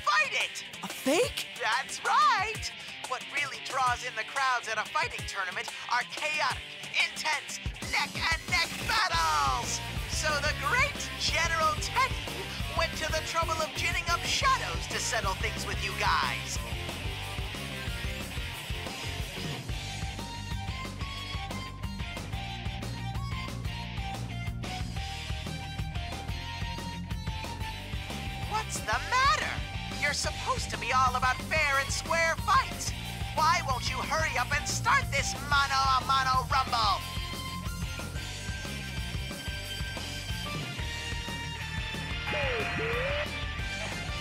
fight it! A fake? That's right! What really draws in the crowds at a fighting tournament are chaotic, intense, neck-and-neck battles! So the great General Teddy went to the trouble of ginning up shadows to settle things with you guys. What's the matter? You're supposed to be all about fair and square fights. Why won't you hurry up and start this mano-a-mano rumble?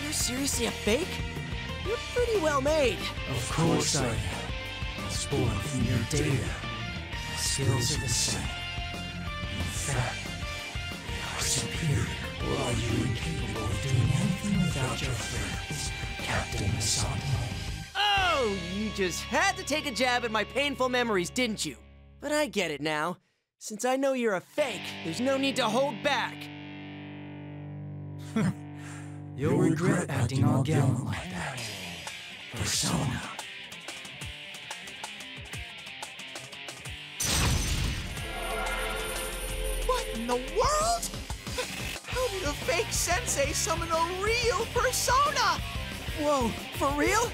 You're seriously a fake? You're pretty well made. Of course I am. I was born from your data. My skills are the same. In fact, they are superior. Or are you incapable of doing anything without your friends, Captain Misato? Oh, you just had to take a jab at my painful memories, didn't you? But I get it now. Since I know you're a fake, there's no need to hold back. You'll regret acting all gallant like that. Persona. What in the world? How did a fake sensei summon a real persona? Whoa, for real?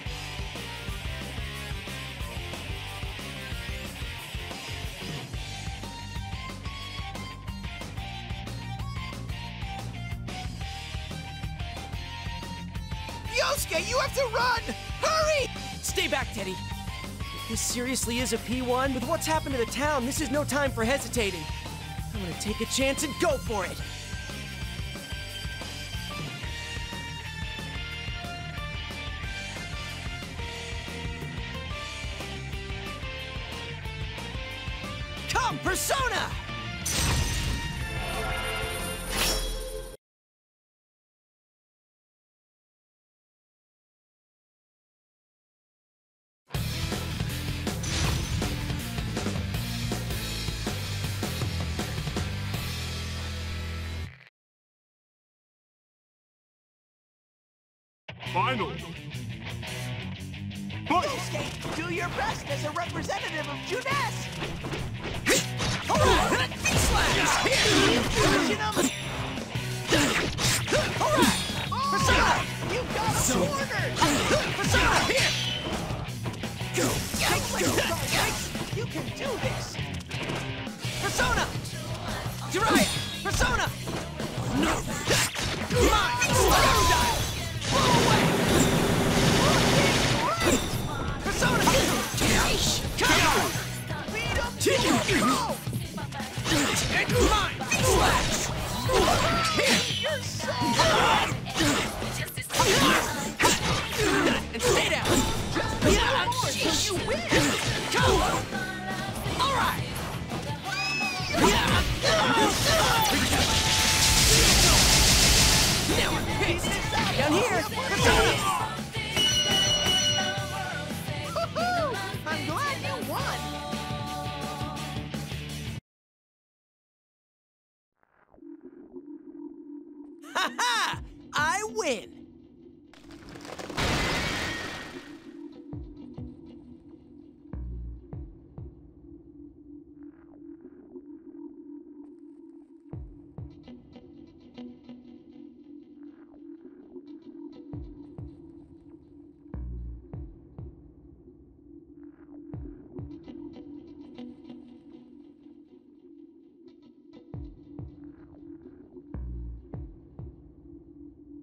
Yosuke, you have to run! Hurry! Stay back, Teddy. If this seriously is a P1, with what's happened to the town, this is no time for hesitating. I'm gonna take a chance and go for it. Come, Persona! Final. Yosuke, do your best as a representative of Junes! Alright! V-Slash! Here! Alright! Persona! You got him cornered! Persona! Here! Go! You can do this! Persona! Jiraiya! Persona! No! Mine! Style! Blow away! Persona! Come on! Beat him! Mine! V-Slash! Ha ha! I win!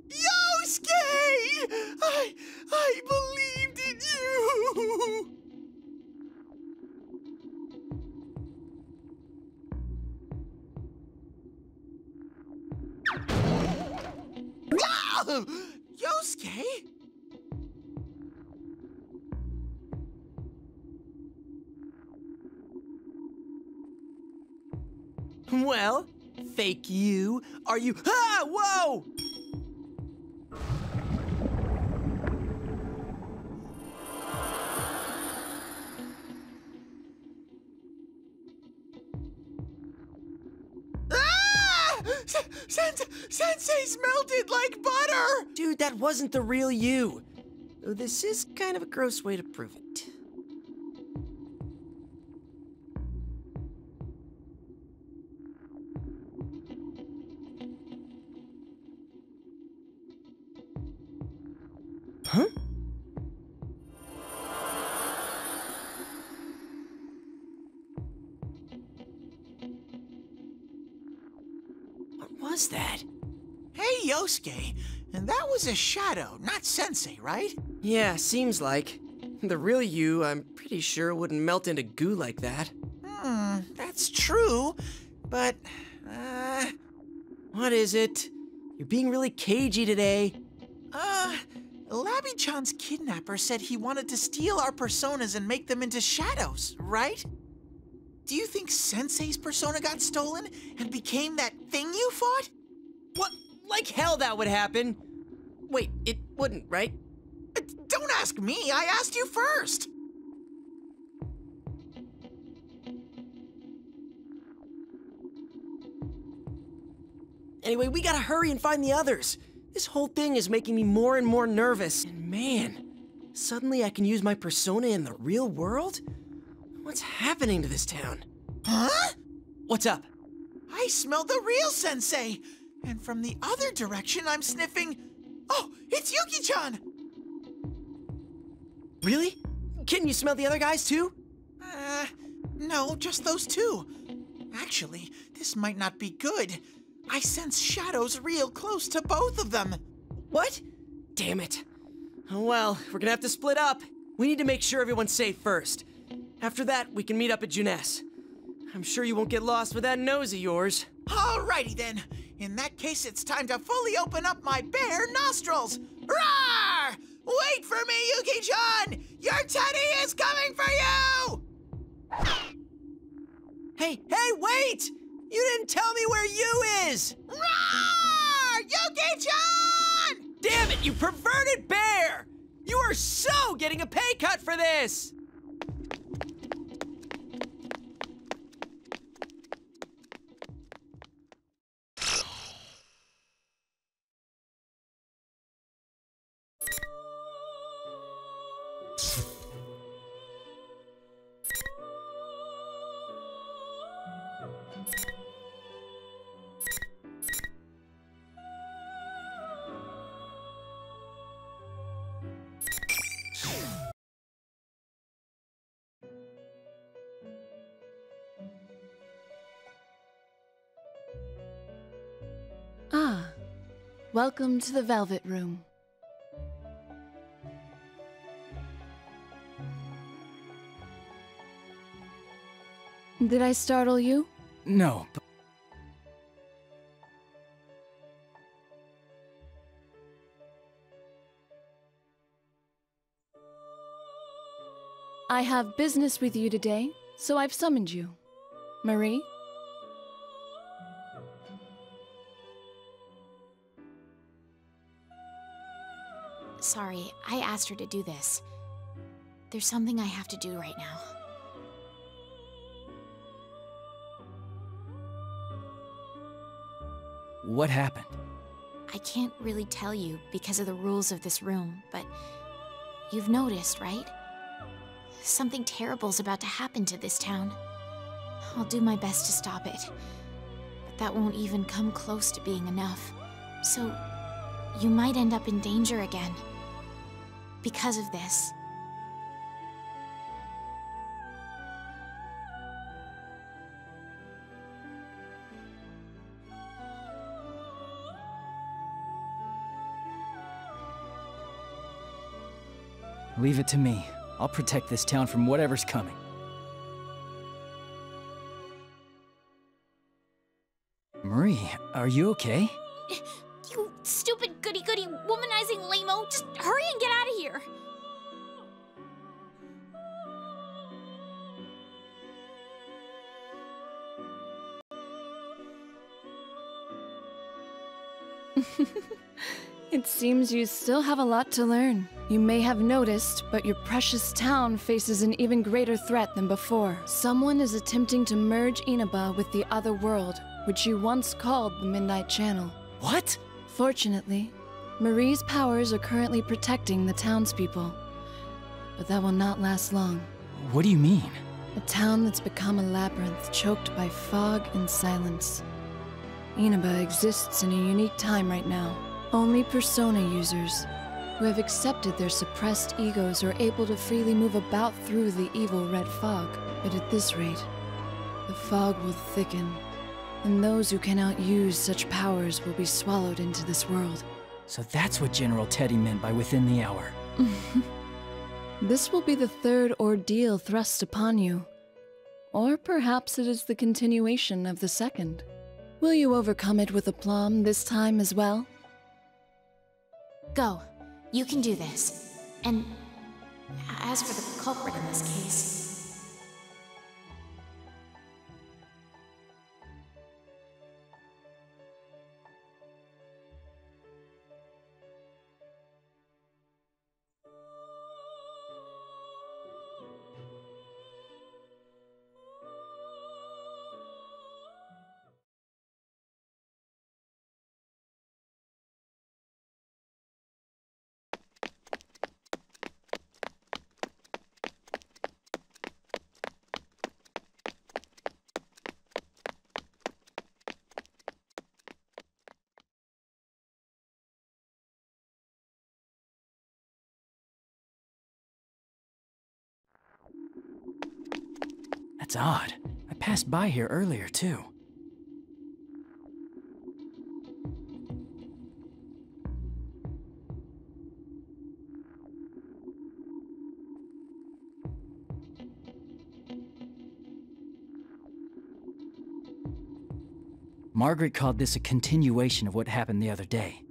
Yosuke! I believed in you! Ah! Yosuke? Well, fake you. Are you? Ah! Whoa! Ah! Sensei's melted like butter! Dude, that wasn't the real you. Though this is kind of a gross way to prove it. Huh? What was that? Hey, Yosuke, and that was a shadow, not Sensei, right? Yeah, seems like. The real you, I'm pretty sure, wouldn't melt into goo like that. That's true, but, What is it? You're being really cagey today. Labby-chan's kidnapper said he wanted to steal our personas and make them into shadows, right? Do you think Sensei's persona got stolen and became that thing you fought? What? Like hell that would happen. Wait, it wouldn't, right? Don't ask me, I asked you first! Anyway, we gotta hurry and find the others. This whole thing is making me more and more nervous. And man, suddenly I can use my persona in the real world? What's happening to this town? Huh? What's up? I smell the real Sensei! And from the other direction, I'm sniffing... Oh, it's Yuki-chan! Really? Can you smell the other guys too? No, just those two. Actually, this might not be good. I sense shadows real close to both of them. What? Damn it. Oh well, we're gonna have to split up. We need to make sure everyone's safe first. After that, we can meet up at Juness. I'm sure you won't get lost with that nose of yours. Alrighty then. In that case, it's time to fully open up my bare nostrils. Roar! Wait for me, Yuki-chan! Your teddy is coming for you! Hey, wait! You didn't tell me where you is! Roar! Yuki-chan! Damn it, you perverted bear! You are so getting a pay cut for this! Ah, welcome to the Velvet Room. Did I startle you? No, but... I have business with you today, so I've summoned you. Marie? Sorry, I asked her to do this. There's something I have to do right now. What happened? I can't really tell you because of the rules of this room, but you've noticed, right? Something terrible's about to happen to this town. I'll do my best to stop it, but that won't even come close to being enough. So, you might end up in danger again. Because of this. Leave it to me. I'll protect this town from whatever's coming. Marie, are you okay? You stupid goody-goody womanizing lame-o! Just hurry and get out of here! It seems you still have a lot to learn. You may have noticed, but your precious town faces an even greater threat than before. Someone is attempting to merge Inaba with the other world, which you once called the Midnight Channel. What? Fortunately, Marie's powers are currently protecting the townspeople. But that will not last long. What do you mean? A town that's become a labyrinth choked by fog and silence. Inaba exists in a unique time right now. Only persona users who have accepted their suppressed egos are able to freely move about through the evil red fog. But at this rate, the fog will thicken, and those who cannot use such powers will be swallowed into this world. So that's what General Teddy meant by within the hour. This will be the third ordeal thrust upon you. Or perhaps it is the continuation of the second. Will you overcome it with aplomb this time as well? Go. You can do this. And as for the culprit in this case... That's odd. I passed by here earlier, too. Margaret called this a continuation of what happened the other day.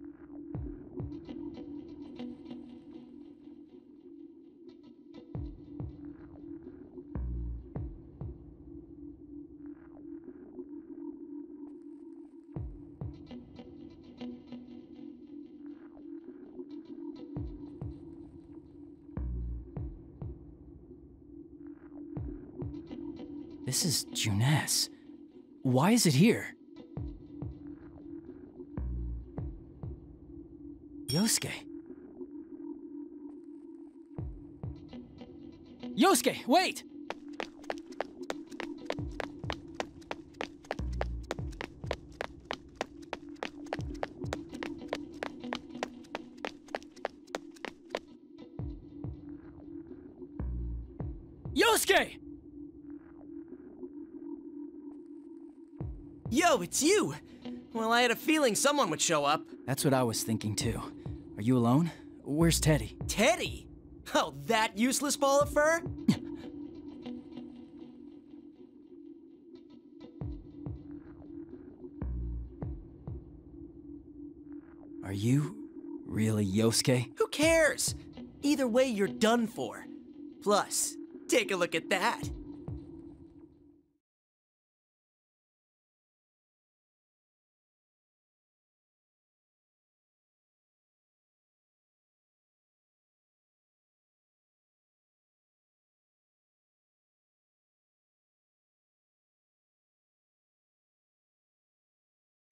This is Juness. Why is it here? Yosuke. Yosuke, wait! Yosuke! Yo, it's you! Well, I had a feeling someone would show up. That's what I was thinking too. Are you alone? Where's Teddy? Teddy? Oh, that useless ball of fur? Are you really Yosuke? Who cares? Either way, you're done for. Plus, take a look at that.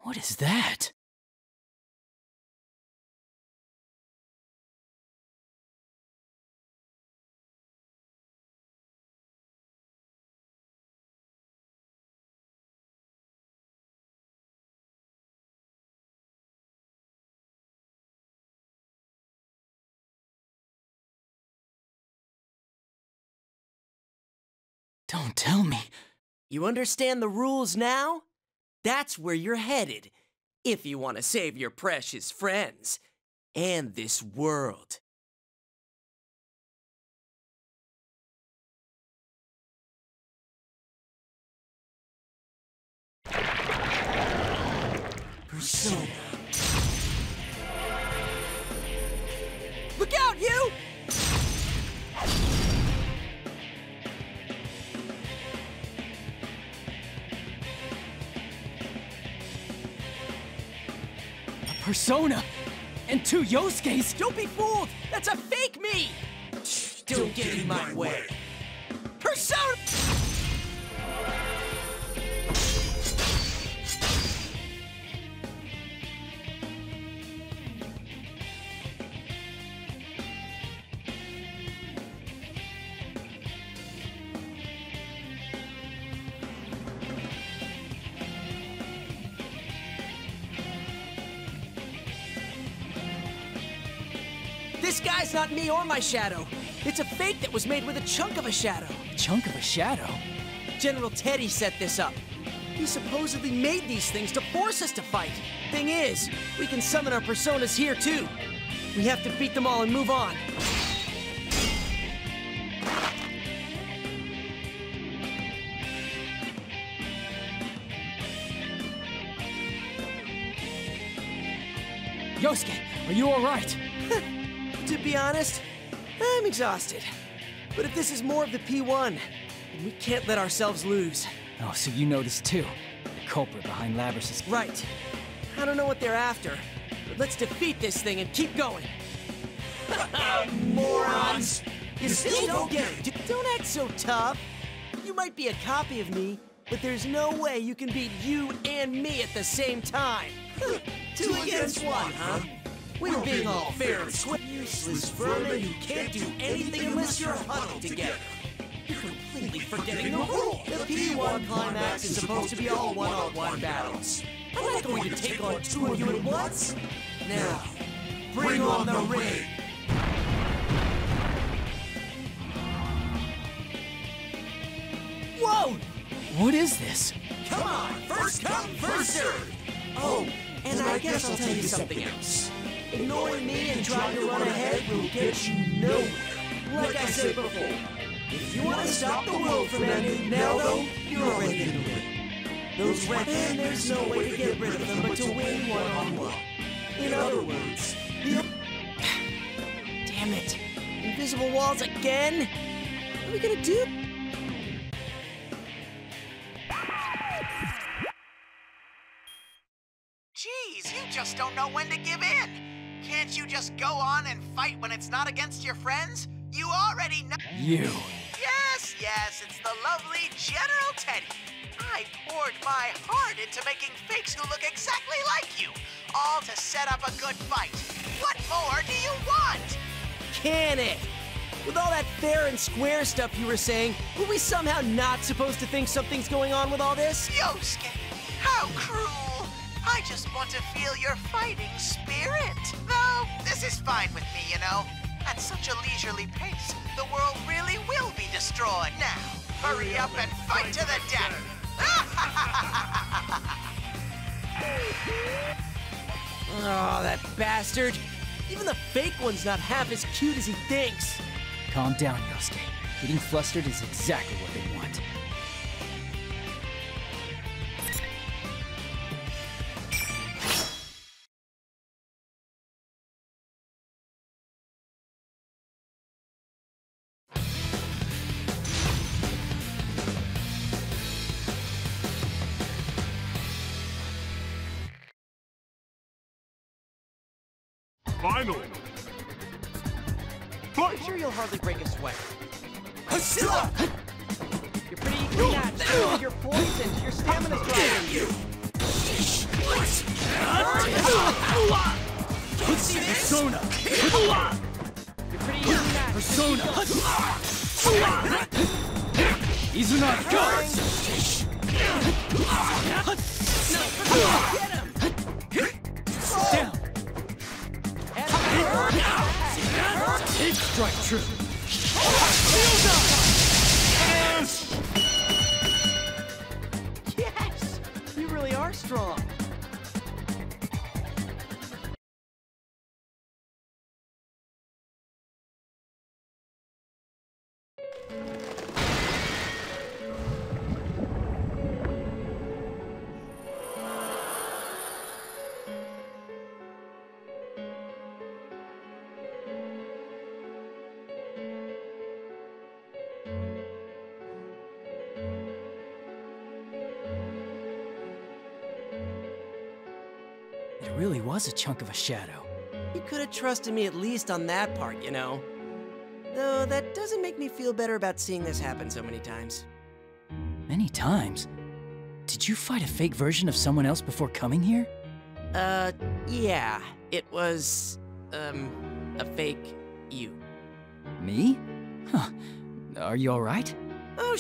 What is that? Don't tell me. You understand the rules now? That's where you're headed, if you want to save your precious friends and this world. Persona. Look out, you! A persona! And 2 Yosuke's! Don't be fooled! That's a fake me! Don't get in my way. Persona! This guy's not me or my shadow. It's a fake that was made with a chunk of a shadow. A chunk of a shadow? General Teddy set this up. He supposedly made these things to force us to fight. Thing is, we can summon our personas here too. We have to beat them all and move on. Yosuke, are you alright? To be honest, I'm exhausted. But if this is more of the P1, then we can't let ourselves lose. Oh, so you know this too? The culprit behind Labrys's... Right. I don't know what they're after, but let's defeat this thing and keep going. Morons! You still don't get it. Don't act so tough. You might be a copy of me, but there's no way you can beat you and me at the same time. 2 against 1, huh? We're being all fair and square. Useless vermin who can't do anything unless you're huddled together. You're completely forgetting the rule. The P1 climax is supposed to be all one-on-one battles. I'm not going to take on 2 of you at once. Now, bring on the ring. Whoa! What is this? Come on, first come, first served. Oh, and I guess I'll tell you something else. Ignoring me and trying to run ahead will get you nowhere. Like I said before, if you want to stop the world from ending now, though, you're already in the ring. Those red men, there's no way to get rid of them but to win one-on-one. In other words, damn it! Invisible walls again? What are we gonna do? Jeez, you just don't know when to give in. Can't you just go on and fight when it's not against your friends? You already know. You. Yes, it's the lovely General Teddy. I poured my heart into making fakes who look exactly like you, all to set up a good fight. What more do you want? Can it? With all that fair and square stuff you were saying, were we somehow not supposed to think something's going on with all this? Yosuke, how cruel. I just want to feel your fighting spirit. Though, this is fine with me, you know. At such a leisurely pace, the world really will be destroyed. Now, hurry up and fight to the death. Oh, that bastard. Even the fake one's not half as cute as he thinks. Calm down, Yosuke. Getting flustered is exactly what they want. Finally! I'm sure you'll hardly break a sweat. Priscilla! You're pretty equal match. You're poisoned. Your stamina's dropping. Persona! You're pretty equal match. Persona! Izuna, go! Get him! Down! Take strike true! Yes! strong. It really was a chunk of a shadow. You could have trusted me at least on that part, you know. Though that doesn't make me feel better about seeing this happen so many times. Many times? Did you fight a fake version of someone else before coming here? Yeah. It was, a fake you. Me? Huh. Are you alright? Oh,